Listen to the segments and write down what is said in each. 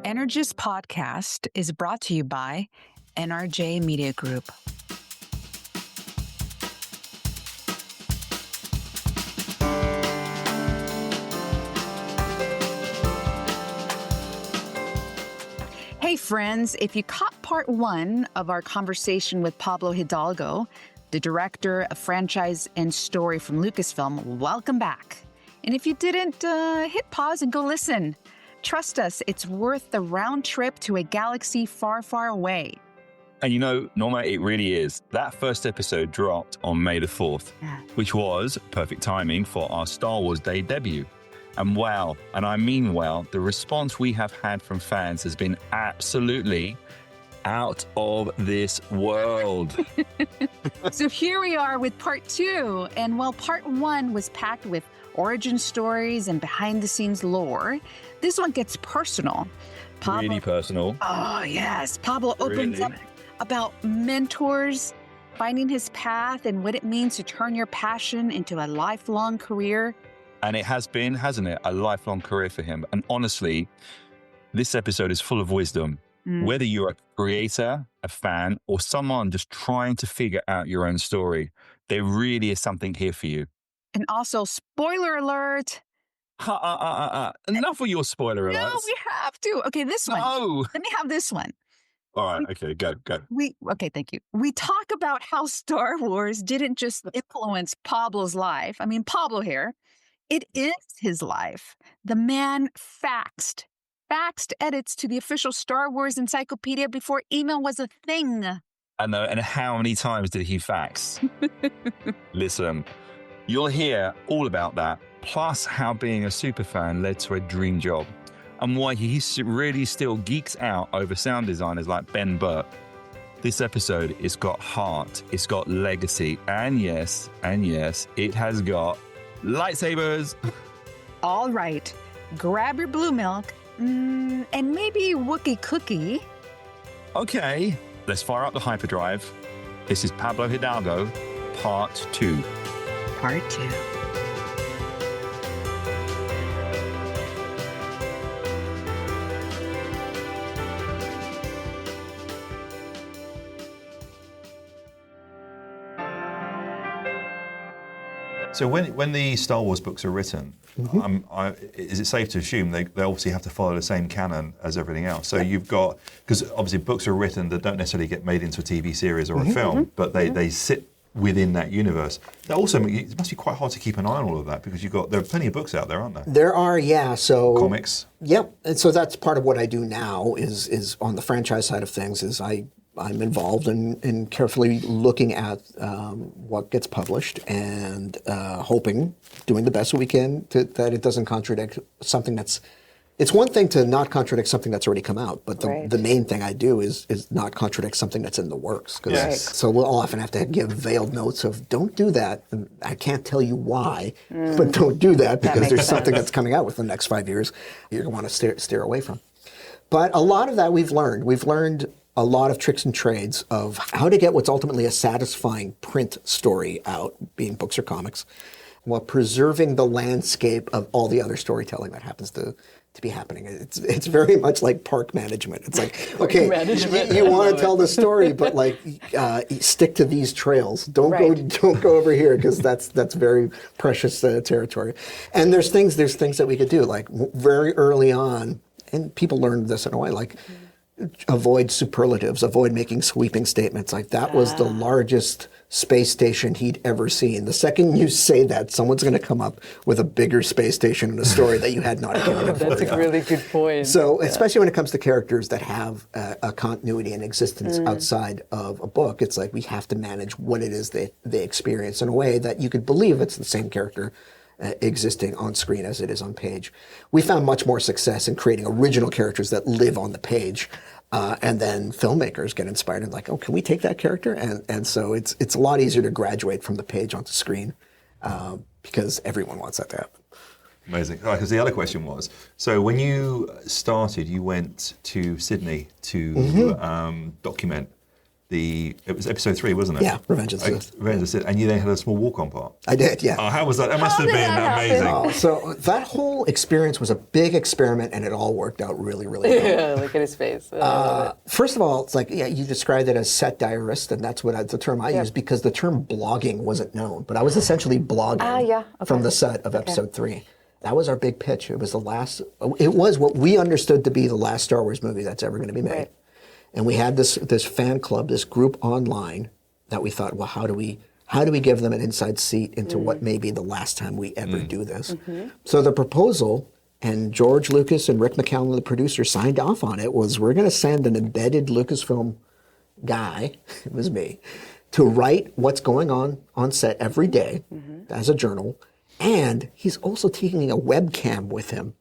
Energist podcast is brought to you by NRJ Media Group. Hey friends, if you caught part one of our conversation with Pablo Hidalgo, the director of franchise and story from Lucasfilm, welcome back. And if you didn't, hit pause and go listen. Trust us, it's worth the round trip to a galaxy far, far away. And you know, Norma, it really is. That first episode dropped on May the 4th, which was perfect timing for our Star Wars Day debut. And wow, and I mean wow, the response we have had from fans has been absolutely out of this world. So here we are with part two. And while part one was packed with origin stories and behind-the-scenes lore, this one gets personal. Really personal. Oh, yes. Pablo opens up about mentors, finding his path, and what it means to turn your passion into a lifelong career. And it has been, hasn't it, a lifelong career for him. And honestly, this episode is full of wisdom. Whether you're a creator, a fan, or someone just trying to figure out your own story, there really is something here for you. And also, spoiler alert. Enough of your spoiler alerts. No, we have to. Okay, this one. No. Let me have this one. All right, okay, go. Okay, thank you. We talk about how Star Wars didn't just influence Pablo's life. I mean, Pablo here. It is his life. The man faxed edits to the official Star Wars encyclopedia before email was a thing. I know, and how many times did he fax? Listen, you'll hear all about that, plus how being a superfan led to a dream job, and why he really still geeks out over sound designers like Ben Burtt. This episode, it's got heart, it's got legacy, and yes, it has got lightsabers. All right, grab your blue milk, and maybe Wookiee cookie. Okay, let's fire up the hyperdrive. This is Pablo Hidalgo, part 2. Part 2. So when the Star Wars books are written, is it safe to assume they obviously have to follow the same canon as everything else? So you've got, because obviously books are written that don't necessarily get made into a TV series or a film, but they sit within that universe. That also, it must be quite hard to keep an eye on all of that, because there are plenty of books out there, aren't there? There are, yeah. So comics. Yep. And so that's part of what I do now is on the franchise side of things is I'm involved in carefully looking at what gets published and doing the best we can that it doesn't contradict something that's. It's one thing to not contradict something that's already come out, but the main thing I do is not contradict something that's in the works. So we'll often have to give veiled notes of don't do that. And I can't tell you why, but don't do that because there's something that's coming out within the next 5 years you're going to want to steer away from. But a lot of that we've learned. We've learned a lot of tricks and trades of how to get what's ultimately a satisfying print story out, being books or comics, while preserving the landscape of all the other storytelling that happens to be happening. It's very much like park management. It's like, okay, you want to tell the story, but like stick to these trails. Don't go over here because that's very precious territory. And there's things that we could do like very early on, and people learned this in a way like. Avoid superlatives, avoid making sweeping statements. Like that was the largest space station he'd ever seen. The second you say that, someone's going to come up with a bigger space station in a story that you had not accounted for. That's a really good point. So, especially when it comes to characters that have a continuity and existence outside of a book, it's like we have to manage what it is they experience in a way that you could believe it's the same character existing on screen as it is on page. We found much more success in creating original characters that live on the page, and then filmmakers get inspired and like, oh, can we take that character? And so it's a lot easier to graduate from the page onto screen because everyone wants that to happen. Amazing. Because the other question was, so when you started, you went to Sydney to document it was episode 3, wasn't it? Yeah, Revenge of the Sith. Revenge of the Sith, and you then had a small walk-on part. I did, yeah. Oh, how was that? That must have been amazing. Oh, so that whole experience was a big experiment, and it all worked out really, really well. Yeah, look at his face. First of all, it's like, yeah, you described it as set diarist, and that's the term I use, because the term blogging wasn't known. But I was essentially blogging from the set of episode 3. That was our big pitch. It was what we understood to be the last Star Wars movie that's ever going to be made. Right. And we had this fan club, this group online that we thought, well, how do we give them an inside seat into what may be the last time we ever do this? Mm-hmm. So the proposal, and George Lucas and Rick McCallum, the producer, signed off on it, was we're going to send an embedded Lucasfilm guy, it was me, to write what's going on set every day as a journal. And he's also taking a webcam with him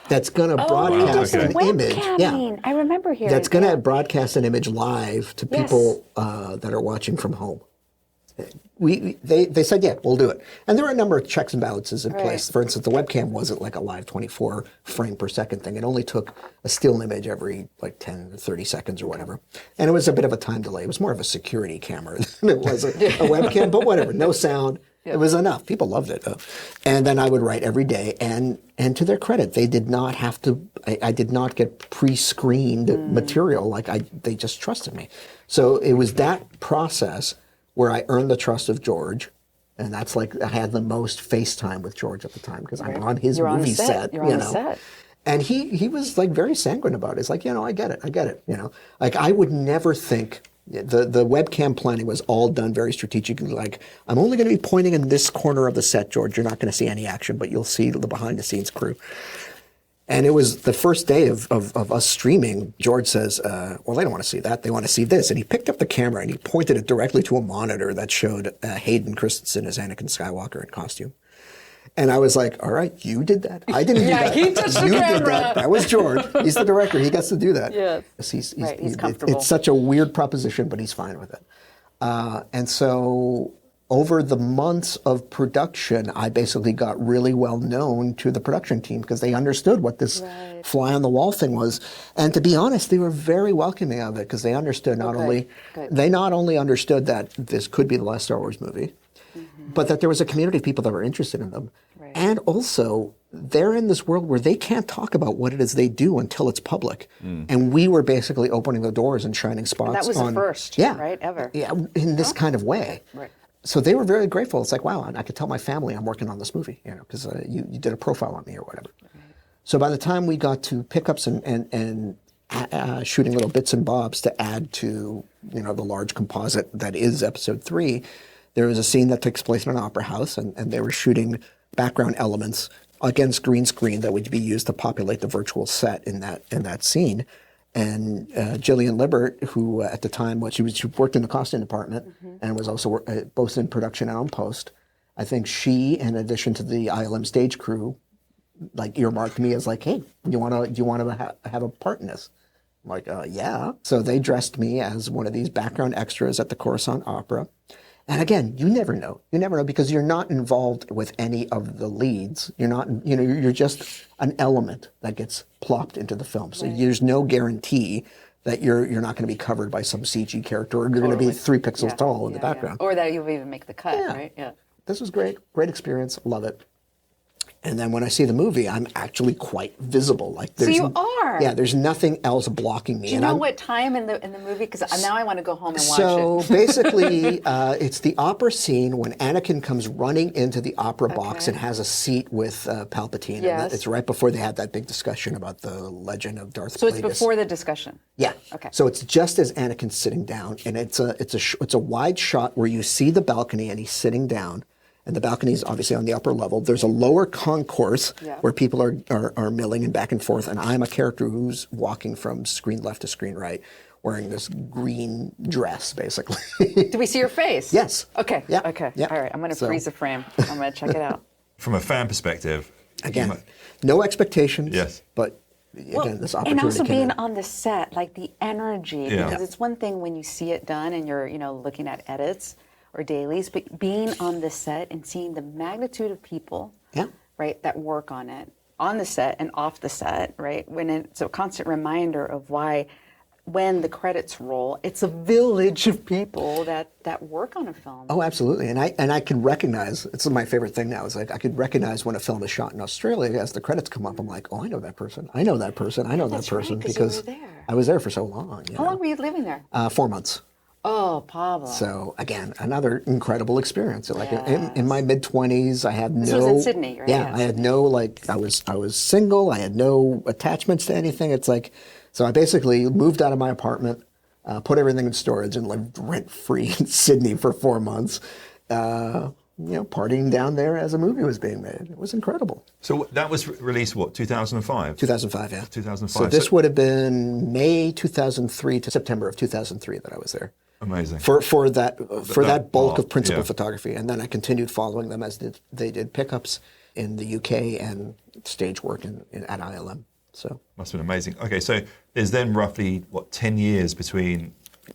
that's going to broadcast an image. Yeah, I remember hearing that's going to broadcast an image live to people that are watching from home. They said, yeah, we'll do it. And there were a number of checks and balances in place. For instance, the webcam wasn't like a live 24 frame per second thing. It only took a still image every like 10 or 30 seconds or whatever. And it was a bit of a time delay. It was more of a security camera than it was a webcam, but whatever, no sound. It was enough. People loved it. And then I would write every day. And to their credit, they did not have to, I did not get pre-screened material. They just trusted me. So it was that process where I earned the trust of George. And that's like, I had the most FaceTime with George at the time because I'm on his movie set. You're on the set. And he was like very sanguine about it. It's like, I get it. Like I would never think. The webcam planning was all done very strategically. Like, I'm only going to be pointing in this corner of the set, George. You're not going to see any action, but you'll see the behind-the-scenes crew. And it was the first day of us streaming. George says, well, they don't want to see that. They want to see this. And he picked up the camera and he pointed it directly to a monitor that showed Hayden Christensen as Anakin Skywalker in costume. And I was like, all right, you did that. I didn't do that. He touched the you camera. did that. That was George. He's the director. He gets to do that. Yes. He's comfortable. It's such a weird proposition, but he's fine with it. And so over the months of production, I basically got really well known to the production team because they understood what this fly on the wall thing was. And to be honest, they were very welcoming of it because they understood they not only understood that this could be the last Star Wars movie, but that there was a community of people that were interested in them. Right. And also, they're in this world where they can't talk about what it is they do until it's public. And we were basically opening the doors and shining spots. And that was the first, right, ever. Yeah, in this kind of way. Right. So they were very grateful. It's like, wow, and I could tell my family I'm working on this movie, because you did a profile on me or whatever. Right. So by the time we got to pickups and shooting little bits and bobs to add to, the large composite that is episode 3, there was a scene that takes place in an opera house, and they were shooting background elements against green screen that would be used to populate the virtual set in that scene. And Jillian Libert, who at the time she worked in the costume department and was also both in production and on post. I think she, in addition to the ILM stage crew, like earmarked me as like, hey, do you want to have a part in this? I'm like, yeah. So they dressed me as one of these background extras at the Coruscant Opera. And again, you never know because you're not involved with any of the leads. You're not, you're just an element that gets plopped into the film. So there's no guarantee that you're not going to be covered by some CG character or you're going to be 3 pixels tall in the background. Or that you'll even make the cut, right? Yeah. This was great experience. Love it. And then when I see the movie, I'm actually quite visible. So you are? Yeah, there's nothing else blocking me. Do you know what time in the movie? Because now I want to go home and watch it. So basically, it's the opera scene when Anakin comes running into the opera box and has a seat with Palpatine. Yes. And it's right before they had that big discussion about the legend of Darth Plagueis. So it's before the discussion? Yeah. Okay. So it's just as Anakin's sitting down, and it's a wide shot where you see the balcony and he's sitting down. And the balcony is obviously on the upper level. There's a lower concourse where people are milling and back and forth. And I'm a character who's walking from screen left to screen right, wearing this green dress, basically. Do we see your face? Yes. Okay. Yeah. Okay. Yeah. All right. I'm going to freeze the frame. I'm going to check it out. From a fan perspective, again, no expectations. Yes. But again, this opportunity. And also being on the set, like the energy, Yeah. because it's one thing when you see it done and you're, looking at edits or dailies, but being on the set and seeing the magnitude of people, right, that work on it, on the set and off the set, right, when it's a constant reminder of why when the credits roll, it's a village of people that work on a film. Oh, absolutely. And I can recognize, it's my favorite thing now, is like I could recognize when a film is shot in Australia as the credits come up. I'm like, oh, I know that person. I know that person. I know that person. Right, 'cause you were there. I was there for so long. How long were you living there? 4 months. Oh, Pablo. So again, another incredible experience. Like in my mid-20s, I had This no. was in Sydney, right? Yeah, I had no I was single. I had no attachments to anything. It's like, so I basically moved out of my apartment, put everything in storage, and lived rent-free in Sydney for 4 months. Partying down there as a movie was being made. It was incredible. So that was released, what, 2005? 2005, yeah. 2005. So this would have been May 2003 to September of 2003 that I was there. Amazing. For that bulk part, of principal yeah. photography, and then I continued following them as they did pickups in the UK and stage work at ILM. So Must have been amazing. Okay, so there's then roughly, 10 years between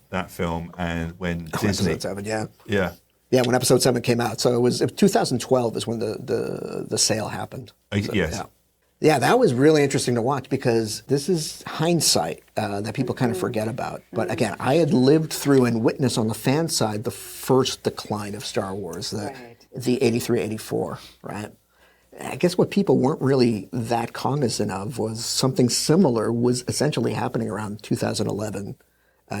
that film and when Disney... Episode 7, yeah. Yeah. Yeah, when Episode 7 came out. So it was 2012 is when the sale happened. So, Yes. Yeah. Yeah, that was really interesting to watch because this is hindsight that people kind of forget about. But again, I had lived through and witnessed on the fan side the first decline of Star Wars, the 83, 84, right? I guess what people weren't really that cognizant of was something similar was essentially happening around 2011,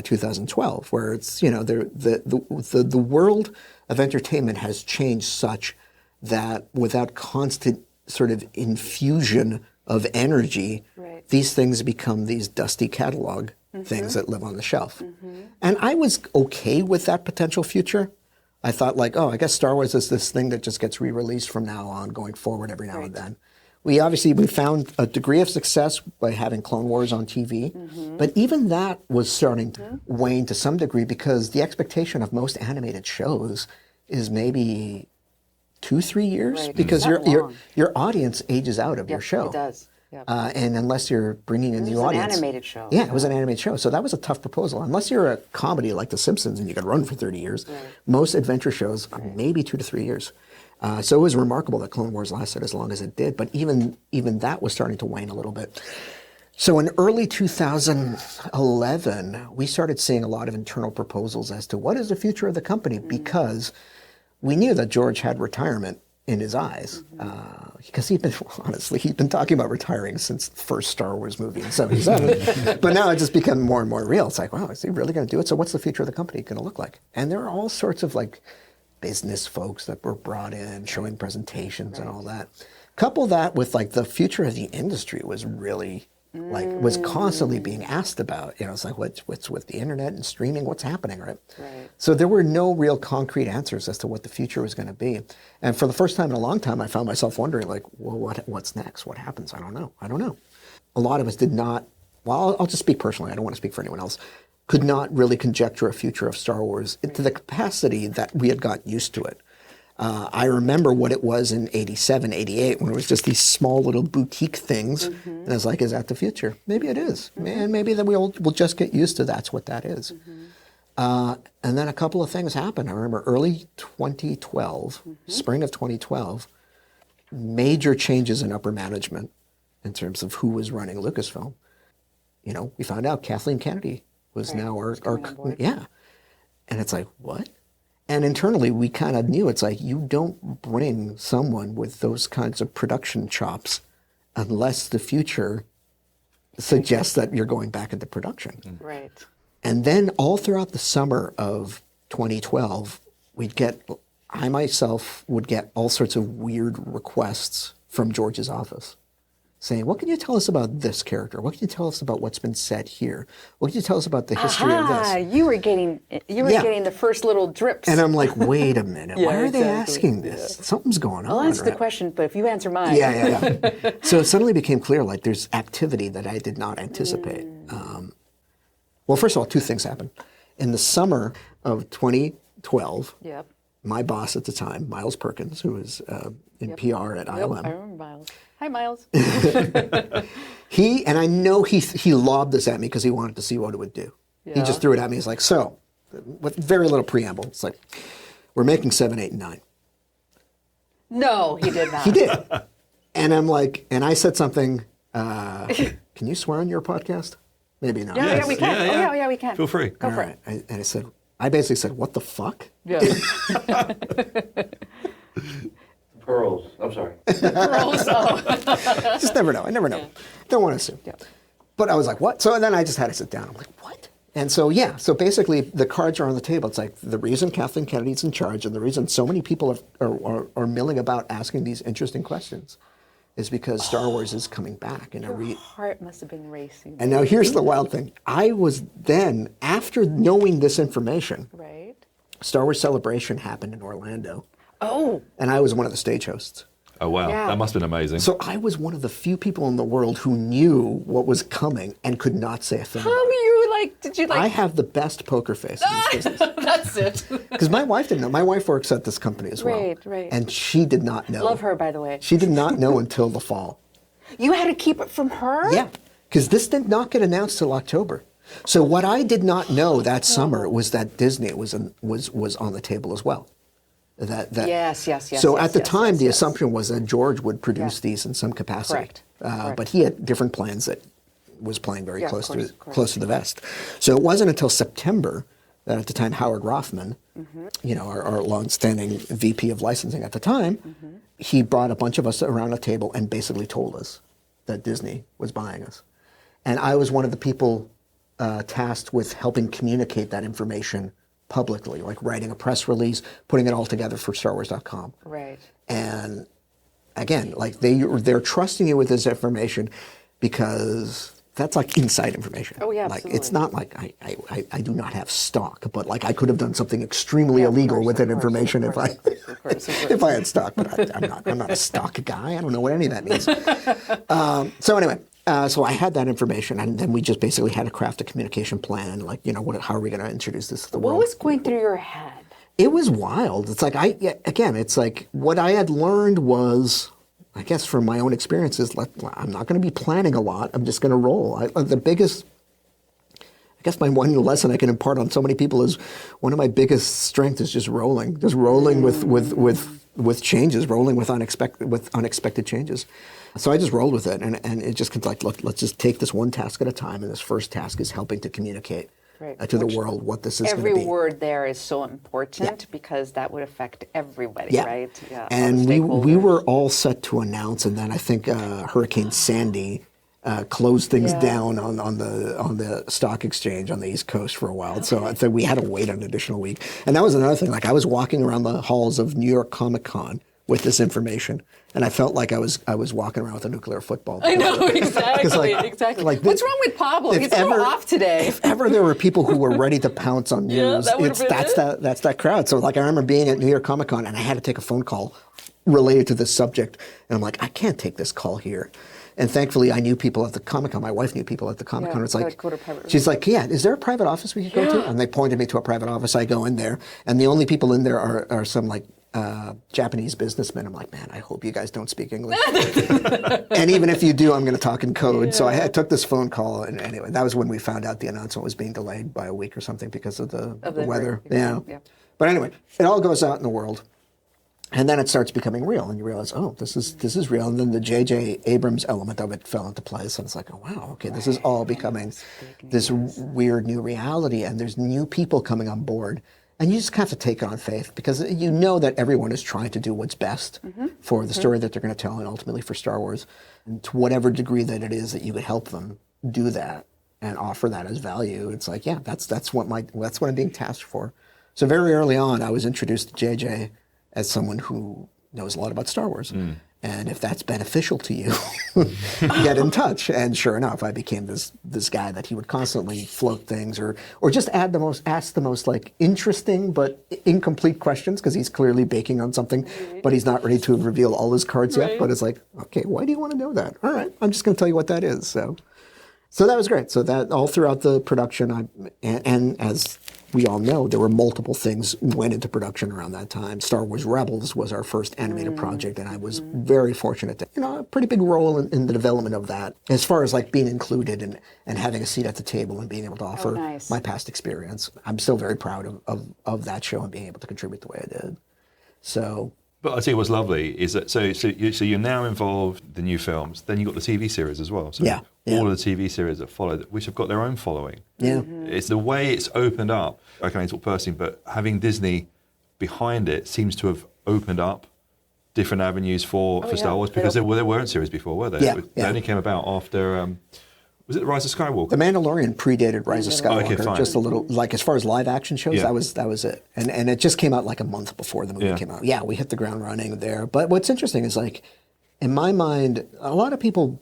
2012, where it's, the world of entertainment has changed such that without constant sort of infusion of energy, these things become these dusty catalog things that live on the shelf. And I was okay with that potential future. I thought like, I guess Star Wars is this thing that just gets re-released from now on, going forward every now and then. We found a degree of success by having Clone Wars on TV, but even that was starting to wane to some degree because the expectation of most animated shows is maybe 2-3 years because your audience ages out of your show. It does. Yep. And unless you're bringing a new audience. It was an animated show. Yeah, it was an animated show. So that was a tough proposal. Unless you're a comedy like The Simpsons and you could run for 30 years, most adventure shows are maybe 2 to 3 years. So it was remarkable that Clone Wars lasted as long as it did. But even that was starting to wane a little bit. So in early 2011, we started seeing a lot of internal proposals as to what is the future of the company because we knew that George had retirement in his eyes because he'd been talking about retiring since the first Star Wars movie in '77. But now it just become more and more real. It's like, wow, is he really going to do it? So what's the future of the company going to look like? And there are all sorts of like business folks that were brought in, showing presentations and all that. Couple that with like the future of the industry was really was constantly being asked about. It's like what's with the internet and streaming, what's happening, right? So there were no real concrete answers as to what the future was going to be. And for the first time in a long time, I found myself wondering, like, well, what's next? What happens? I don't know. A lot of us did not. Well, I'll just speak personally. I don't want to speak for anyone else. Could not really conjecture a future of Star Wars to the capacity that we had gotten used to it. I remember what it was in 87, 88, when it was just these small little boutique things. And I was like, is that the future? Maybe it is. And maybe that we'll just get used to that's what that is. And then a couple of things happened. I remember early 2012, spring of 2012, major changes in upper management in terms of who was running Lucasfilm. We found out Kathleen Kennedy was now our yeah. And it's like, what? And internally, we kind of knew it's like, you don't bring someone with those kinds of production chops unless the future suggests that you're going back into production. Right. And then all throughout the summer of 2012, I myself would get all sorts of weird requests from George's office saying, what can you tell us about this character? What can you tell us about what's been said here? What can you tell us about the history of this? You were getting the first little drips. And I'm like, wait a minute, why are they asking this? Something's going on. I'll answer the question, but if you answer mine. Yeah. So it suddenly became clear, like there's activity that I did not anticipate. Well, first of all, 2 things happened. In the summer of 2012, my boss at the time, Miles Perkins, who was in PR at ILM. I remember Miles. Hi, Miles. I know he lobbed this at me because he wanted to see what it would do. Yeah. He just threw it at me. He's like, so, with very little preamble, it's like, we're making 7, 8, and 9. No, he did not. He did. And I'm like, and I said something, can you swear on your podcast? Maybe not. Yeah, we can. Yeah. Oh, yeah, we can. Feel free. Go for it. I basically said, what the fuck? Yeah. Pearls. I'm sorry. Pearls. Oh. Just never know. I never know. Don't want to assume. Yeah. But I was like, what? So then I just had to sit down. I'm like, what? And so, yeah, so basically the cards are on the table. It's like the reason Kathleen Kennedy's in charge and the reason so many people are milling about asking these interesting questions is because Star Wars is coming back. And Your heart must have been racing. And now here's the wild thing. I was then, after knowing this information, Right. Star Wars Celebration happened in Orlando. Oh. And I was one of the stage hosts. Oh, wow. Yeah. That must have been amazing. So I was one of the few people in the world who knew what was coming and could not say a thing How about it. did you I have the best poker face in this business. That's it. Because my wife didn't know. My wife works at this company as well. Right. And she did not know. Love her, by the way. She did not know until the fall. You had to keep it from her? Yeah. Because this did not get announced till October. So what I did not know that summer was that Disney was on the table as well. Yes. So at the yes, time, yes, the yes. assumption was that George would produce these in some capacity. Correct. Correct. But he had different plans that was playing very Yeah, of close course. close to the vest. So it wasn't until September that at the time Howard Rothman, our longstanding VP of licensing at the time, he brought a bunch of us around a table and basically told us that Disney was buying us. And I was one of the people tasked with helping communicate that information publicly, like writing a press release, putting it all together for StarWars.com. Right. And again, like they're trusting you with this information because that's like inside information. Oh, yeah, like absolutely. it's not like I do not have stock, but like I could have done something extremely illegal with that information if I had stock. But I'm not a stock guy. I don't know what any of that means. So anyway. So I had that information, and then we just basically had to craft a communication plan, like, how are we going to introduce this to the world? What was going through your head? It was wild. It's like, it's like what I had learned was, I guess from my own experiences, like, I'm not going to be planning a lot. I'm just going to roll. I guess my one lesson I can impart on so many people is one of my biggest strengths is just rolling with changes, rolling with unexpected changes. So I just rolled with it, and it just like, look, let's just take this one task at a time, and this first task is helping to communicate to the world what this is going to be. Every word there is so important because that would affect everybody, right? Yeah. And we were all set to announce, and then I think Hurricane Sandy closed things down on the stock exchange on the East Coast for a while. So I think we had to wait an additional week. And that was another thing. Like I was walking around the halls of New York Comic Con with this information, and I felt like I was walking around with a nuclear football. I know, exactly. Like what's wrong with Pablo? He's so off today. If ever there were people who were ready to pounce on news, that's that crowd. So like I remember being at New York Comic Con, and I had to take a phone call related to this subject, and I'm like, I can't take this call here. And thankfully, I knew people at the Comic Con. My wife knew people at the Comic Con. It's like, she's like, is there a private office we could go to? And they pointed me to a private office. I go in there, and the only people in there are some like Japanese businessmen. I'm like, man, I hope you guys don't speak English. And even if you do, I'm going to talk in code. Yeah. So I took this phone call, and anyway, that was when we found out the announcement was being delayed by a week or something because of the weather. Yeah. But anyway, it all goes out in the world. And then it starts becoming real, and you realize, oh, this is real. And then the J.J. Abrams element of it fell into place, and it's like, oh, wow, okay, this is all becoming this weird new reality, and there's new people coming on board. And you just have to take it on faith, because you know that everyone is trying to do what's best for the story that they're going to tell, and ultimately for Star Wars. And to whatever degree that it is that you could help them do that and offer that as value, it's like, yeah, that's what I'm being tasked for. So very early on, I was introduced to J.J. as someone who knows a lot about Star Wars. And if that's beneficial to you, get in touch. And sure enough, I became this guy that he would constantly float things or just ask the most like interesting but incomplete questions, because he's clearly baking on something, but he's not ready to reveal all his cards yet. But it's like, okay, why do you want to know that? All right, I'm just going to tell you what that is. So that was great. So that all throughout the production, and as we all know, there were multiple things went into production around that time. Star Wars Rebels was our first animated project, and I was very fortunate to, a pretty big role in the development of that, as far as like being included and having a seat at the table and being able to offer my past experience. I'm still very proud of that show and being able to contribute the way I did. So But I tell you what's lovely is that so you're now involved in the new films. Then you've got the TV series as well. So all of the TV series that follow, which have got their own following. Yeah, It's the way it's opened up. I can only talk personally, but having Disney behind it seems to have opened up different avenues for Star Wars, because there weren't series before, were there? They only came about after. Was it The Rise of Skywalker? The Mandalorian predated Rise of Skywalker, okay, fine. just a little. Like as far as live action shows, that was it, and it just came out like a month before the movie came out. Yeah, we hit the ground running there. But what's interesting is, like, in my mind, a lot of people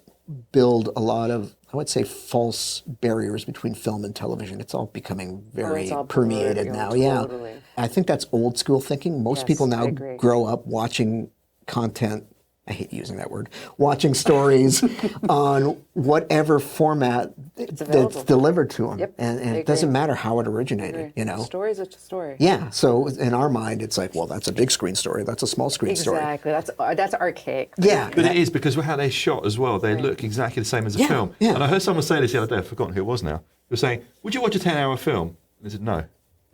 build a lot of, I would say, false barriers between film and television. It's all becoming very permeated now. Totally. Yeah, I think that's old school thinking. Most people now grow up watching content. I hate using that word. Watching stories on whatever format that's delivered to them, and it doesn't matter how it originated. You know, story is a story. Yeah. So in our mind, it's like, well, that's a big screen story. That's a small screen story. Exactly. That's archaic. Yeah. But it is, because how they shot as well. They look exactly the same as a film. Yeah. And I heard someone say this the other day. I've forgotten who it was now. They were saying, "Would you watch a 10-hour film?" And I said, "No."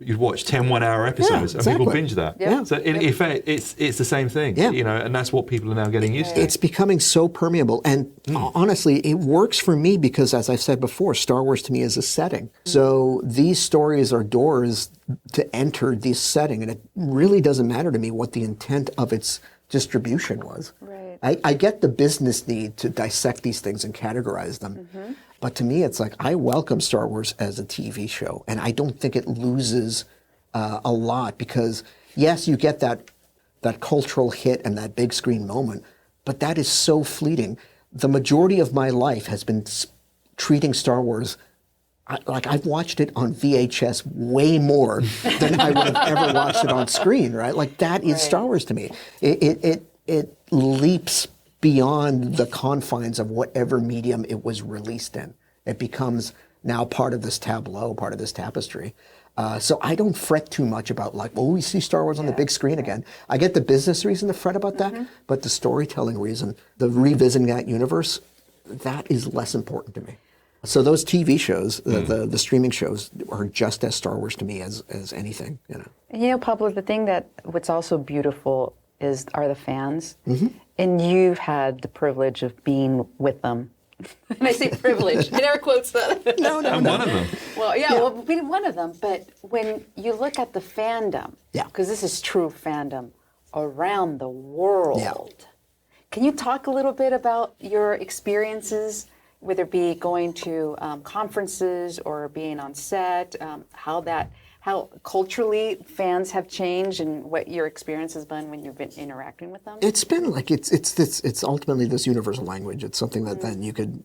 You'd watch 10 one-hour episodes, and people binge that. Yeah. So in effect, it's the same thing, you know, and that's what people are now getting used to. It's becoming so permeable, and honestly, it works for me because, as I've said before, Star Wars to me is a setting. So these stories are doors to enter this setting, and it really doesn't matter to me what the intent of its distribution was. Right. I get the business need to dissect these things and categorize them. But to me, it's like, I welcome Star Wars as a TV show, and I don't think it loses a lot, because, yes, you get that cultural hit and that big screen moment, but that is so fleeting. The majority of my life has been treating Star Wars like, I've watched it on VHS way more than I would have ever watched it on screen, right? Like, that is Star Wars to me. It leaps beyond the confines of whatever medium it was released in. It becomes now part of this tableau, part of this tapestry. So I don't fret too much about, like, well, we see Star Wars on the big screen again. I get the business reason to fret about that, but the storytelling reason, the revisiting that universe, that is less important to me. So those TV shows, the streaming shows, are just as Star Wars to me as anything, you know. And you know, Pablo, the thing what's also beautiful are the fans. And you've had the privilege of being with them. And I say privilege, in air quotes that. No. One of them. Well, being one of them. But when you look at the fandom, because this is true fandom around the world, can you talk a little bit about your experiences, whether it be going to conferences or being on set, how culturally fans have changed, and what your experience has been when you've been interacting with them? It's been like, it's ultimately this universal language. It's something that then you could,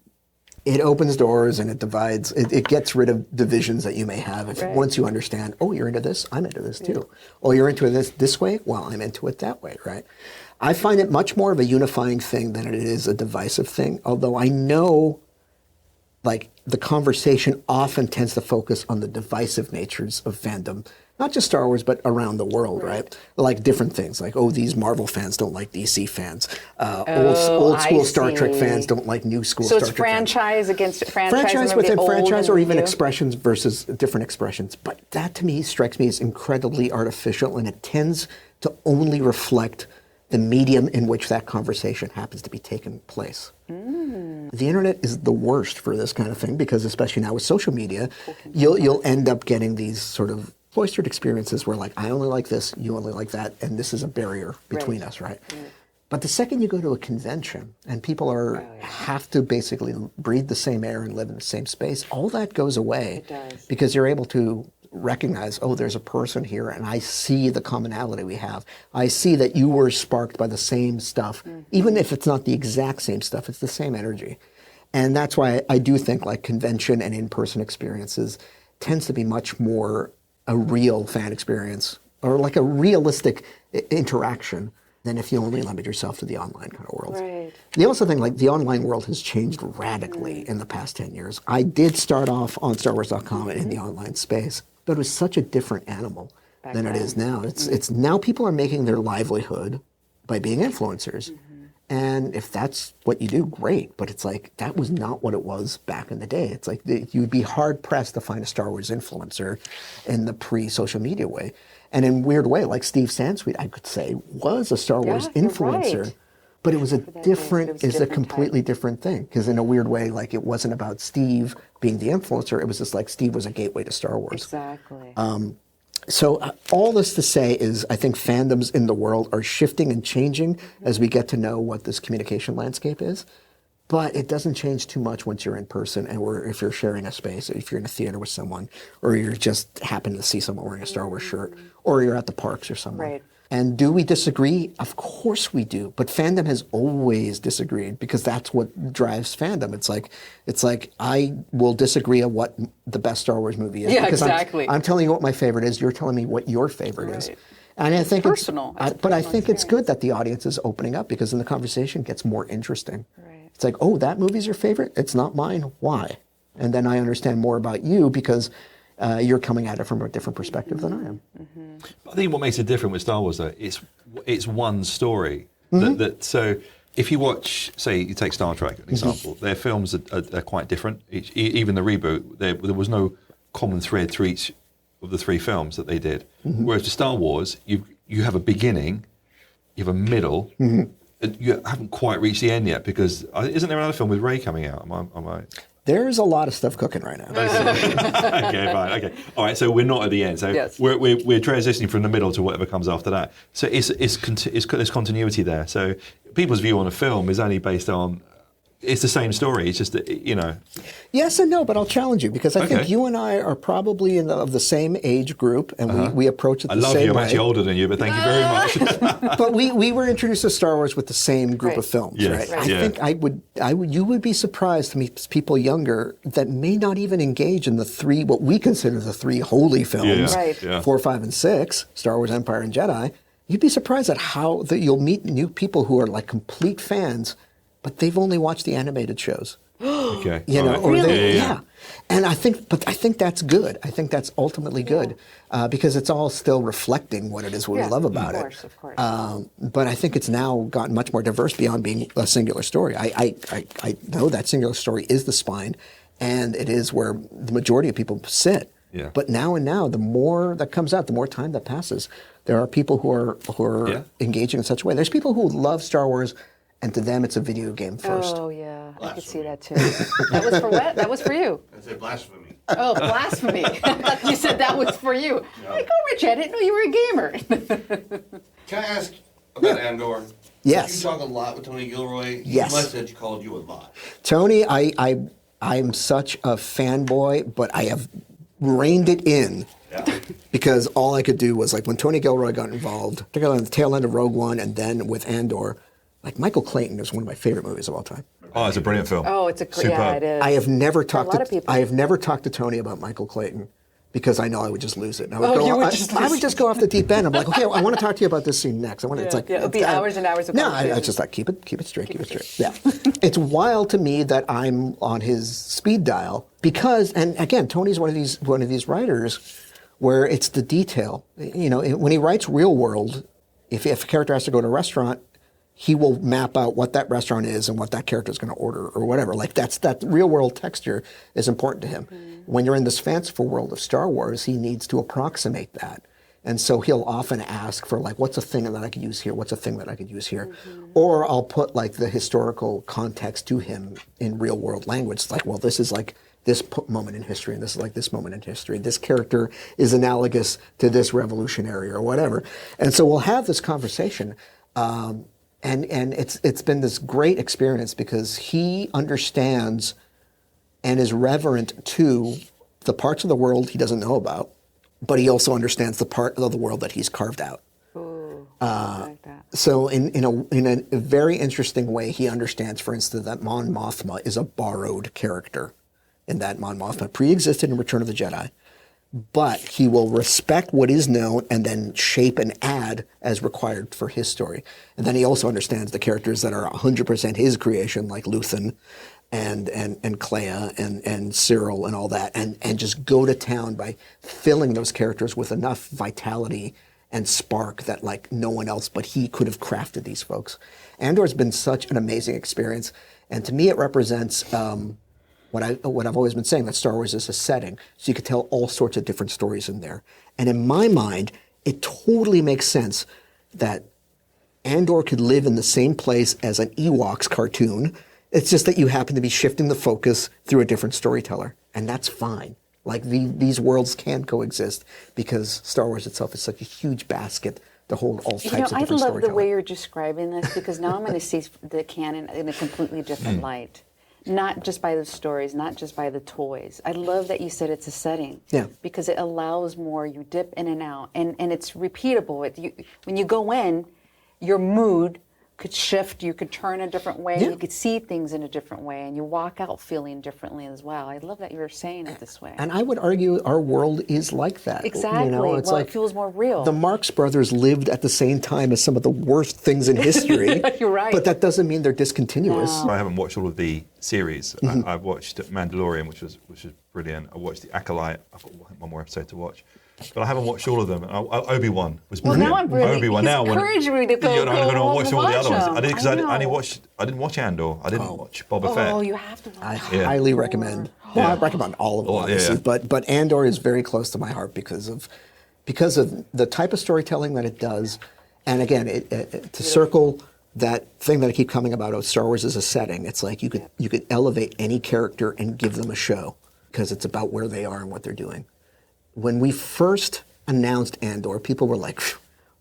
it opens doors and it divides, it gets rid of divisions that you may have. Once you understand, oh, you're into this, I'm into this too. Oh, you're into this way? Well, I'm into it that way, right? I find it much more of a unifying thing than it is a divisive thing, although I know, like, the conversation often tends to focus on the divisive natures of fandom, not just Star Wars, but around the world, right? Like different things, like, oh, these Marvel fans don't like DC fans. Old school Star Trek fans don't like new school Star Trek fans. So it's franchise against franchise? Franchise within franchise, or even expressions versus different expressions. But that, to me, strikes me as incredibly artificial, and it tends to only reflect the medium in which that conversation happens to be taking place. The internet is the worst for this kind of thing, because especially now with social media, you'll end up getting these sort of cloistered experiences where, like, I only like this, you only like that, and this is a barrier between us, right? But the second you go to a convention and people have to basically breathe the same air and live in the same space, all that goes away. Because you're able to recognize, oh, there's a person here, and I see the commonality we have. I see that you were sparked by the same stuff. Even if it's not the exact same stuff, it's the same energy. And that's why I do think, like, convention and in-person experiences tends to be much more a real fan experience, or like a realistic interaction, than if you only limit yourself to the online kind of world. Right. The also thing, like, the online world has changed radically in the past 10 years. I did start off on StarWars.com in the online space, but it was such a different animal than it is now. It's now people are making their livelihood by being influencers. And if that's what you do, great. But it's like, that was not what it was back in the day. It's like, you'd be hard pressed to find a Star Wars influencer in the pre-social media way. And in a weird way, like Steve Sansweet, I could say, was a Star Wars influencer. Right. But it was a different completely different thing. Because in a weird way, like, it wasn't about Steve being the influencer. It was just like Steve was a gateway to Star Wars. Exactly. So all this to say is, I think fandoms in the world are shifting and changing as we get to know what this communication landscape is. But it doesn't change too much once you're in person, or if you're sharing a space, or if you're in a theater with someone, or you're just happen to see someone wearing a Star Wars shirt, or you're at the parks or somewhere. Right. And do we disagree? Of course we do. But fandom has always disagreed, because that's what drives fandom. It's like I will disagree on what the best Star Wars movie is. Yeah, because exactly. I'm telling you what my favorite is. You're telling me what your favorite is. Right. And I think personal. but I think it's good that the audience is opening up, because then the conversation gets more interesting. Right. It's like, oh, that movie's your favorite? It's not mine. Why? And then I understand more about you, because you're coming at it from a different perspective than I am. I think what makes it different with Star Wars, though, it's one story. Mm-hmm. So if you watch, say, you take Star Trek, an example, their films are quite different. Even the reboot, there was no common thread through each of the three films that they did. Whereas for Star Wars, you have a beginning, you have a middle, you haven't quite reached the end yet, because isn't there another film with Rey coming out? Am I? There's a lot of stuff cooking right now. Okay, fine. Okay, all right. So we're not at the end. So Yes. we're transitioning from the middle to whatever comes after that. So there's continuity there. So people's view on a film is only based on. It's the same story. It's just that, Yes and no, but I'll challenge you, because I think Okay. you and I are probably of the same age group, and we approach it the I love same you. I'm way. actually older than you, but thank you very much. But we were introduced to Star Wars with the same group Right. of films, Yes. right? Right. I think you would be surprised to meet people younger that may not even engage in what we consider the three holy films, Yeah. Right. Yeah. 4, 5, and 6, Star Wars, Empire, and Jedi. You'd be surprised at how that you'll meet new people who are like complete fans, but they've only watched the animated shows. Okay. You know, all right. or Really? yeah. And I think that's good. I think that's ultimately good, because it's all still reflecting what it is we love about it. Of course. But I think it's now gotten much more diverse beyond being a singular story. I know that singular story is the spine, and it is where the majority of people sit. Yeah. But now, the more that comes out, the more time that passes, there are people who are engaging in such a way. There's people who love Star Wars, and to them it's a video game first. Oh, yeah. I could see that, too. That was for what? That was for you. I said blasphemy. Oh, blasphemy. I thought you said that was for you. No. Like, oh, Rich, I didn't know you were a gamer. Can I ask about Andor? Yes. You talk a lot with Tony Gilroy. Yes. He must have called you a lot. Tony, I'm such a fanboy, but I have reined it in. Yeah. Because all I could do was, like, when Tony Gilroy got involved, particularly on the tail end of Rogue One and then with Andor, like, Michael Clayton is one of my favorite movies of all time. Oh, it's a brilliant film. Oh, it's a great, yeah, it is. I have never talked lot of people. I have never talked to Tony about Michael Clayton, because I know I would just lose it. And I would, I would just go off the deep end. I'm like, okay, I want to talk to you about this scene next. It's like, it would be hours and hours of No, conversation. I just like keep it straight. Yeah, it's wild to me that I'm on his speed dial, because, and again, Tony's one of these writers where it's the detail. You know, when he writes Real World, if a character has to go to a restaurant, he will map out what that restaurant is and what that character is going to order or whatever. Like, that real world texture is important to him. When you're in this fanciful world of Star Wars, he needs to approximate that. And so he'll often ask for, like, what's a thing that I could use here? What's a thing that I could use here? Or I'll put, like, the historical context to him in real world language. It's like, well, this is like this moment in history, and this is like this moment in history. This character is analogous to this revolutionary or whatever. And so we'll have this conversation. And it's been this great experience, because he understands and is reverent to the parts of the world he doesn't know about, but he also understands the part of the world that he's carved out. Ooh, I like that. So in a very interesting way, he understands, for instance, that Mon Mothma is a borrowed character, and that Mon Mothma pre-existed in Return of the Jedi. But he will respect what is known and then shape and add as required for his story. And then he also understands the characters that are 100% his creation, like Luthen and Clea and Cyril and all that, and just go to town by filling those characters with enough vitality and spark that like no one else but he could have crafted these folks. Andor's been such an amazing experience, and to me it represents what I've always been saying, that Star Wars is a setting, so you could tell all sorts of different stories in there. And in my mind, it totally makes sense that Andor could live in the same place as an Ewoks cartoon. It's just that you happen to be shifting the focus through a different storyteller, and that's fine. Like these worlds can coexist because Star Wars itself is such a huge basket to hold all types of different storytelling. I love the way you're describing this, because now I'm going to see the canon in a completely different light. Not just by the stories, not just by the toys. I love that you said it's a setting. Yeah. Because it allows more, you dip in and out, and it's repeatable. When you go in, your mood could shift, you could turn a different way, you could see things in a different way, and you walk out feeling differently as well. I love that you were saying it this way. And I would argue our world is like that. Exactly. You know, it's it feels more real. The Marx Brothers lived at the same time as some of the worst things in history. You're right. But that doesn't mean they're discontinuous. I haven't watched all of the series. I've watched Mandalorian, which was brilliant. I watched The Acolyte. I've got one more episode to watch. But I haven't watched all of them. Obi-Wan was brilliant. Well, now I'm really Obi-Wan. Now encouraging me to go I'm going to watch all the other ones. them. I didn't because I didn't watch Andor. I didn't watch Boba Fett. Oh, you have to watch I highly recommend. Well, I recommend all of them, obviously. But Andor is very close to my heart because of the type of storytelling that it does, and again, to circle that thing that I keep coming about. Star Wars as a setting. It's like you could elevate any character and give them a show because it's about where they are and what they're doing. When we first announced Andor, people were like,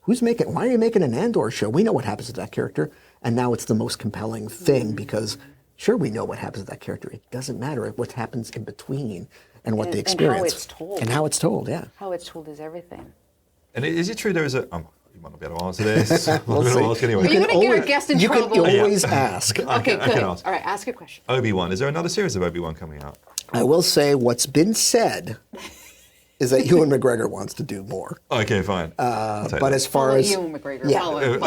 why are you making an Andor show? We know what happens to that character. And now it's the most compelling thing because, sure, we know what happens to that character. It doesn't matter what happens in between and what they experience. And how it's told. And how it's told, yeah. How it's told is everything. And is it true there is a... you might not be able to answer this. We'll see. Ask anyway. You're going to get our guest in trouble. You can always ask. Okay, I good. can ask. All right, ask your question. Obi-Wan. Is there another series of Obi-Wan coming out? I will say what's been said is that Ewan McGregor wants to do more. Okay, fine. But as far as... Ewan McGregor. Yeah.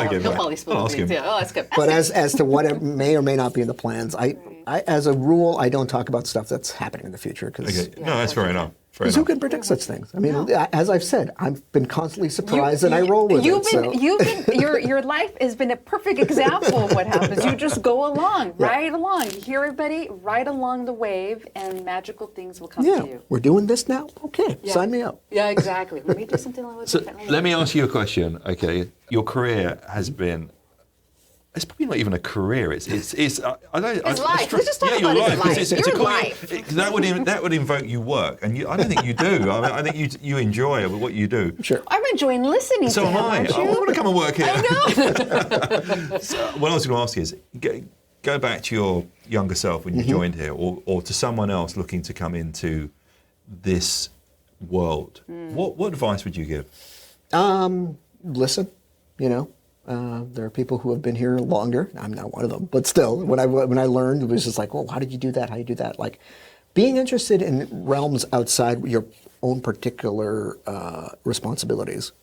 He'll probably spill the beans. Yeah, oh, that's good. But as to what it may or may not be in the plans, I as a rule, I don't talk about stuff that's happening in the future. Okay. No, that's fair enough. Because who can predict such things? I mean, as I've said, I've been constantly surprised and I roll with it. Your life has been a perfect example of what happens. You just go along, right along. You hear everybody, right along the wave, and magical things will come to you. We're doing this now? Okay, sign me up. Yeah, exactly. Let me do something a little different. Let me ask you a question, okay? Your career has been... It's probably not even a career. It's life. Let's just talk about his life. Your life. That would invoke you work, and I don't think you do. I think you enjoy what you do. Sure. I'm enjoying listening to him, aren't you? I want to come and work here. I know. So what I was going to ask is, go back to your younger self when you joined here, or to someone else looking to come into this world. What advice would you give? Listen, there are people who have been here longer. I'm not one of them, but still, when I learned, it was just like, well, how did you do that? How do you do that? Like, being interested in realms outside your own particular responsibilities,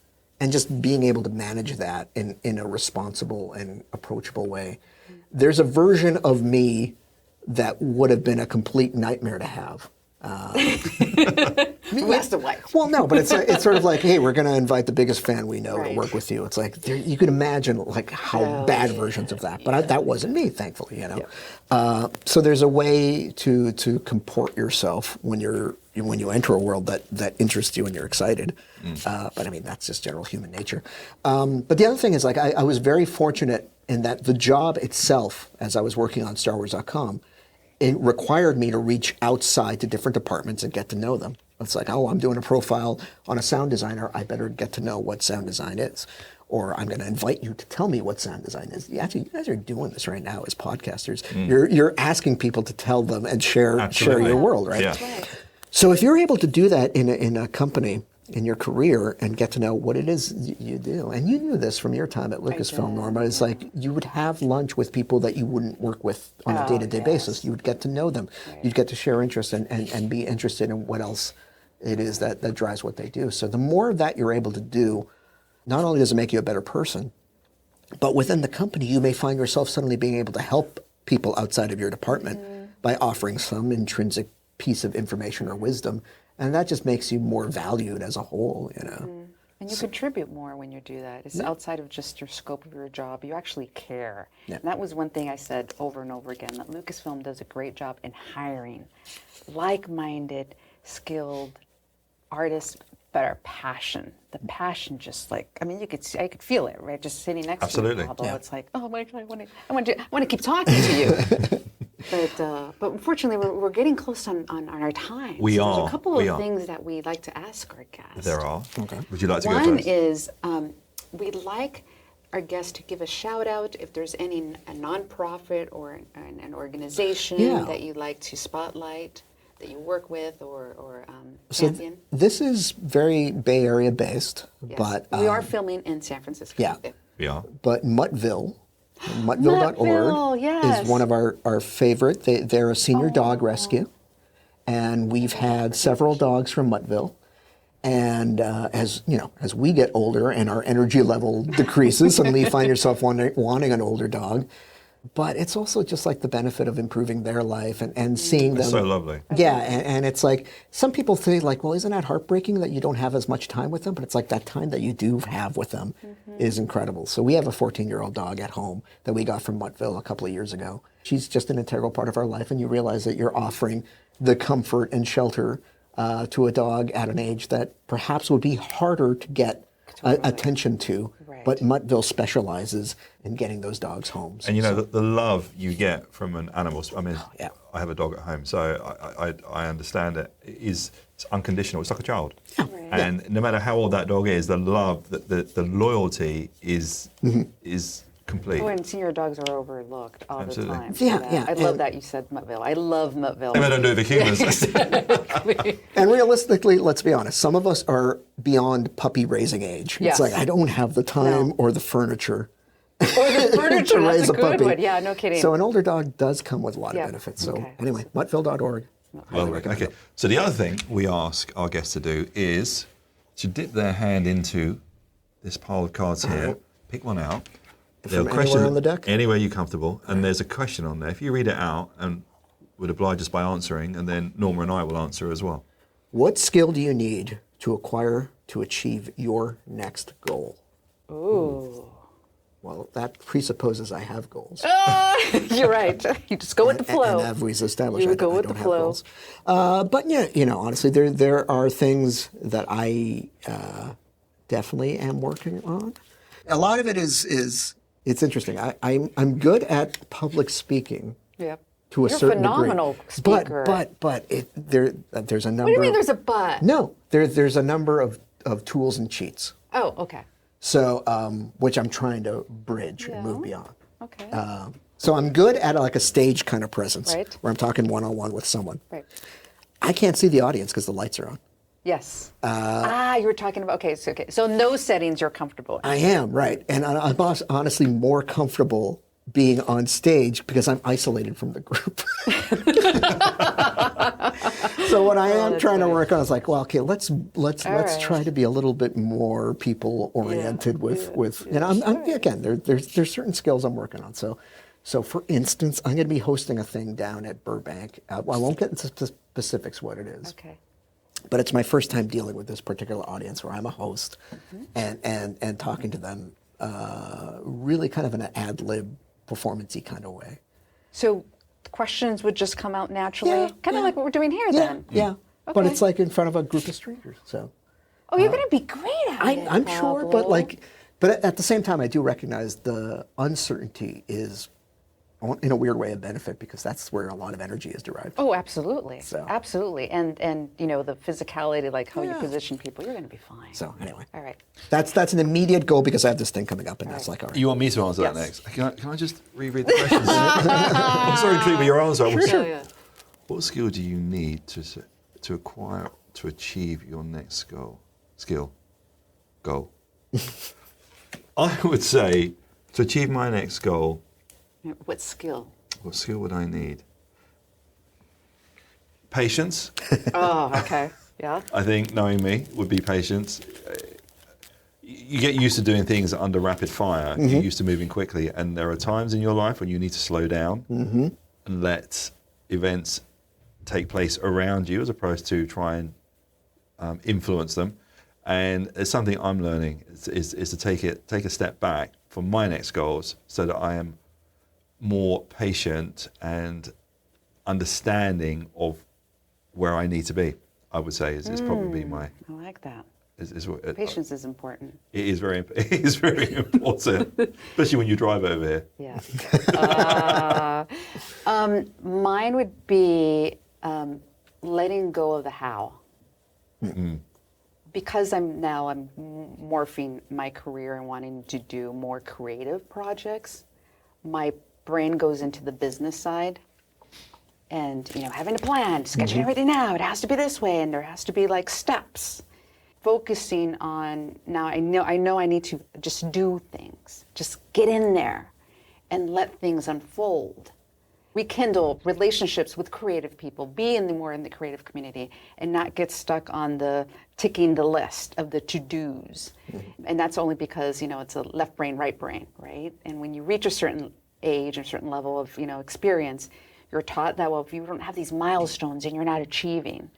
and just being able to manage that in a responsible and approachable way. There's a version of me that would have been a complete nightmare to have. Rest of life. Well, no, but it's sort of like, hey, we're going to invite the biggest fan we know to work with you. It's like you can imagine like how bad versions of that, but that wasn't me, thankfully. So there's a way to comport yourself when you enter a world that interests you and you're excited. But I mean, that's just general human nature. But the other thing is, like, I was very fortunate in that the job itself, as I was working on StarWars.com, it required me to reach outside to different departments and get to know them. It's like, oh, I'm doing a profile on a sound designer. I better get to know what sound design is. Or I'm going to invite you to tell me what sound design is. Actually, you guys are doing this right now as podcasters. You're asking people to tell them and share your world, right? Yeah. Right. So if you're able to do that in a company, in your career, and get to know what it is you do, and you knew this from your time at Lucasfilm, Norma, it's like you would have lunch with people that you wouldn't work with on a day-to-day basis. You would get to know them. Right. You'd get to share interests and be interested in what else it is that drives what they do. So the more of that you're able to do, not only does it make you a better person, but within the company, you may find yourself suddenly being able to help people outside of your department by offering some intrinsic piece of information or wisdom. And that just makes you more valued as a whole, And you contribute more when you do that. It's outside of just your scope of your job. You actually care. Yeah. And that was one thing I said over and over again, that Lucasfilm does a great job in hiring like-minded, skilled artists that are passion. The passion just like, I mean, I could feel it, right? Just sitting next to you, Pablo. It's like, oh my God, I want to keep talking to you. But unfortunately, we're getting close on our time. We so are. There's a couple of things that we'd like to ask our guests. There are. Okay. Would you like to go One first? is we'd like our guests to give a shout out if there's a nonprofit or an organization that you'd like to spotlight, that you work with or champion. So this is very Bay Area based, Yes. but we are filming in San Francisco. Yeah. We are. But Muttville, Muttville.org yes. is one of our favorite. They're a senior dog rescue, and we've had several dogs from Muttville. And as we get older and our energy level decreases, suddenly you find yourself wanting an older dog. But it's also just like the benefit of improving their life and seeing them. It's so lovely. Yeah, and it's like, some people say like, well, isn't that heartbreaking that you don't have as much time with them? But it's like that time that you do have with them is incredible. So we have a 14-year-old dog at home that we got from Muttville a couple of years ago. She's just an integral part of our life, and you realize that you're offering the comfort and shelter to a dog at an age that perhaps would be harder to get attention to. Right. But Muttville specializes in getting those dogs home. And you know, the love you get from an animal, I mean, yeah. I have a dog at home, so I understand it. It's unconditional. It's like a child. Yeah. Right. And no matter how old that dog is, the love, the loyalty is complete. Oh, and senior dogs are overlooked all Absolutely. the time. Yeah. I love that you said Muttville. I love Muttville. Maybe I don't do it for humans. And realistically, let's be honest, some of us are beyond puppy raising age. Yes. It's like, I don't have the time or the furniture Or the furniture, to that's raise a a good puppy. one. Yeah, no kidding. So an older dog does come with a lot Yeah. of benefits. So Okay. anyway, muttville.org. Lovely. Okay. So the other thing we ask our guests to do is to dip their hand into this pile of cards here, pick one out. From anywhere on the deck? Anywhere you're comfortable, and there's a question on there. If you read it out and would oblige us by answering, and then Norma and I will answer as well. What skill do you need to acquire to achieve your next goal? Ooh. Well, that presupposes I have goals. You're right. You just go with the flow. And as we've established, You I go don't, with I don't the have flow. goals. But yeah, honestly, there are things that I definitely am working on. A lot of it is it's interesting. I'm good at public speaking. Yep. To a You're certain phenomenal degree. speaker. But there's a number. What do you mean there's a but? No, there's a number of tools and cheats. Oh, okay. So which I'm trying to bridge and move beyond. Okay. So I'm good at like a stage kind of presence, Right. where I'm talking one-on-one with someone. Right. I can't see the audience because the lights are on. Yes. You were talking about, okay. So in those settings you're comfortable in. I am, right. And I'm honestly more comfortable being on stage because I'm isolated from the group. So what I am trying to work on is like, well, okay, let's right. try to be a little bit more people oriented with and I'm again, there's certain skills I'm working on. So for instance, I'm going to be hosting a thing down at Burbank. I won't get into specifics what it is. Okay. But it's my first time dealing with this particular audience where I'm a host and talking to them really kind of in an ad lib performance-y kind of way. So questions would just come out naturally? Yeah, kind of like what we're doing here Yeah, then? yeah. But Okay. it's like in front of a group of strangers. So Oh, you're going to be great at it, I'm sure, Pablo. but at the same time, I do recognize the uncertainty is, in a weird way, a benefit because that's where a lot of energy is derived. Oh, absolutely. So- Absolutely. And the physicality, like how you position people, you're going to be fine. So anyway, All right. that's an immediate goal because I have this thing coming up, and that's like, all right. You want me to answer that Yes. next? Can I just reread the questions? I'm so intrigued with your answer. Yeah. What skill do you need to acquire to achieve your next goal? Goal. I would say to achieve my next goal, What skill? what skill would I need? Patience. Oh, okay. Yeah. I think knowing me would be patience. You get used to doing things under rapid fire. You're used to moving quickly, and there are times in your life when you need to slow down and let events take place around you, as opposed to try and influence them. And it's something I'm learning is to take a step back for my next goals so that I am more patient and understanding of where I need to be, I would say is probably my... I like that. What, Patience is important. It is very important, especially when you drive over here. Yeah. Mine would be letting go of the how. Mm-hmm. Because I'm morphing my career and wanting to do more creative projects, my brain goes into the business side and, having a plan, sketching everything out. It has to be this way, and there has to be like steps. Focusing on, now I know I need to just do things, just get in there and let things unfold. Rekindle relationships with creative people, be more in the creative community, and not get stuck on the ticking the list of the to-dos. And that's only because, it's a left brain, right brain, right? And when you reach a certain age, a certain level of, experience, you're taught that, well, if you don't have these milestones and you're not achieving.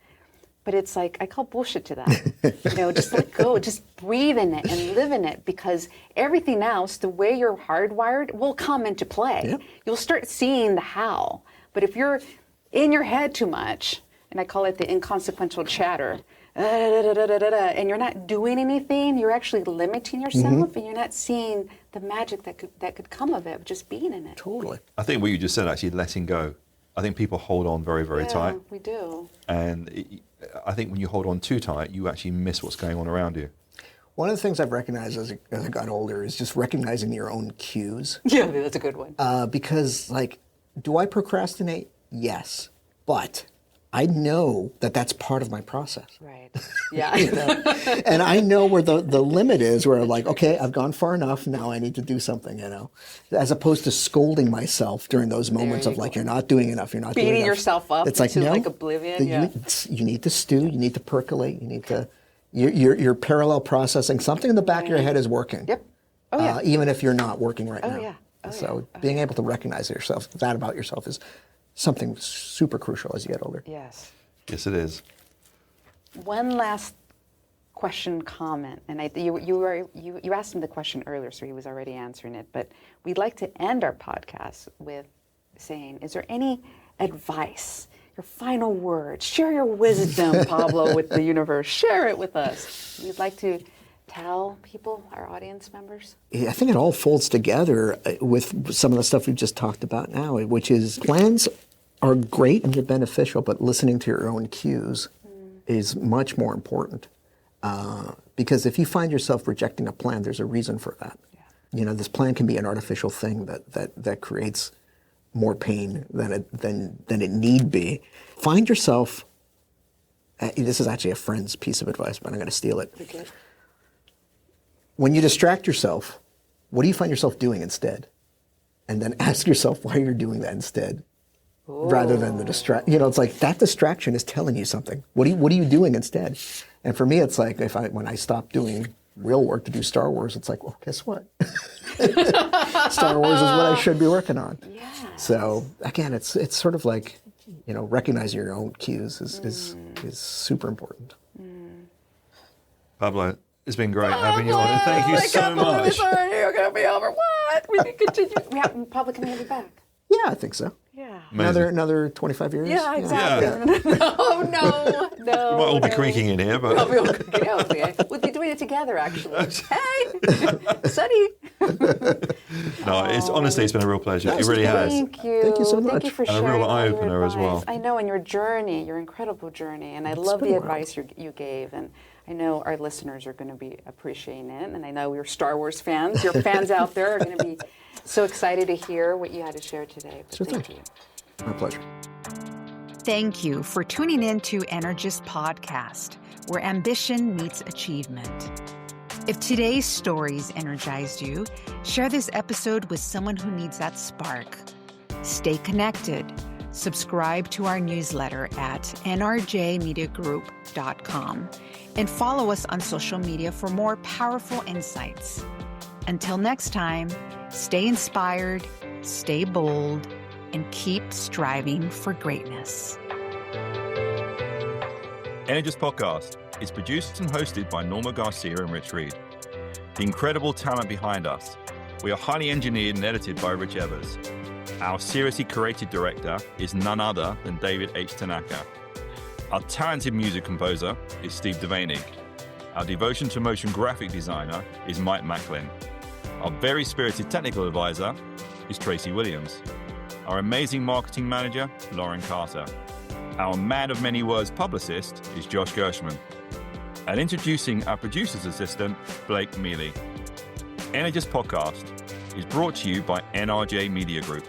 But it's like, I call bullshit to that. Just let go, just breathe in it and live in it, because everything else, the way you're hardwired, will come into play. Yep. You'll start seeing the how. But if you're in your head too much, and I call it the inconsequential chatter, and you're not doing anything, you're actually limiting yourself, and you're not seeing the magic that could come of it, just being in it. Totally. I think what you just said, actually, letting go. I think people hold on very, very tight. We do. And I think when you hold on too tight, you actually miss what's going on around you. One of the things I've recognized as I got older is just recognizing your own cues. Yeah, that's a good one. Because, do I procrastinate? Yes. But I know that that's part of my process. Right. Yeah. And I know where the limit is, where I'm like, okay, I've gone far enough, now I need to do something, as opposed to scolding myself during those moments of you're not doing enough, you're not doing enough. Beating yourself up into oblivion. You need to stew, you need to percolate, you need to, you're parallel processing. Something in the back of your head is working. Yep. Oh, yeah. Even if you're not working right now. Yeah. So being able to recognize that about yourself is something super crucial as you get older. Yes. Yes, it is. One last question, comment, and you asked him the question earlier, so he was already answering it. But we'd like to end our podcast with saying, is there any advice, your final words, share your wisdom, Pablo, with the universe, share it with us. We'd like to tell people, our audience members? Yeah, I think it all folds together with some of the stuff we've just talked about now, which is plans are great and they're beneficial, but listening to your own cues is much more important. Because if you find yourself rejecting a plan, there's a reason for that. Yeah. This plan can be an artificial thing that creates more pain than it need be. Find yourself, this is actually a friend's piece of advice, but I'm going to steal it. Okay. When you distract yourself, what do you find yourself doing instead? And then ask yourself why you're doing that instead, rather than the it's like that distraction is telling you something. What are you doing instead? And for me, it's like when I stop doing real work to do Star Wars, it's like, well, guess what? Star Wars is what I should be working on. Yes. So again, it's sort of like, recognizing your own cues is super important. Pablo, it's been great having you on. Thank you so much. It's already going to be over. What? We can continue. Pablo, can we have you back? Yeah, I think so. Yeah. Another 25 years? Yeah, exactly. Yeah. No. We might all be creaking in here, but... We'll be doing it together, actually. Hey! Sunny! No, it's been a real pleasure. It really has. Thank you. Thank you so much. Thank you for sharing. And a real eye-opener as well. I know, and your journey, your incredible journey, and I love the advice you gave, and I know our listeners are going to be appreciating it, and I know your Star Wars fans, your fans out there are going to be so excited to hear what you had to share today. But thank you. My pleasure. Thank you for tuning in to Energist Podcast, where ambition meets achievement. If today's stories energized you, share this episode with someone who needs that spark. Stay connected. Subscribe to our newsletter at nrjmediagroup.com and follow us on social media for more powerful insights. Until next time, stay inspired, stay bold, and keep striving for greatness. Energist Podcast, is produced and hosted by Norma Garcia and Rich Reed. The incredible talent behind us. We are highly engineered and edited by Rich Evers. Our seriously creative director is none other than David H. Tanaka. Our talented music composer is Steve Devaney. Our devotion to motion graphic designer is Mike Macklin. Our very spirited technical advisor is Tracy Williams. Our amazing marketing manager, Lauren Carter. Our man of many words publicist is Josh Gershman. And introducing our producer's assistant, Blake Mealy. Energist Podcast is brought to you by NRJ Media Group.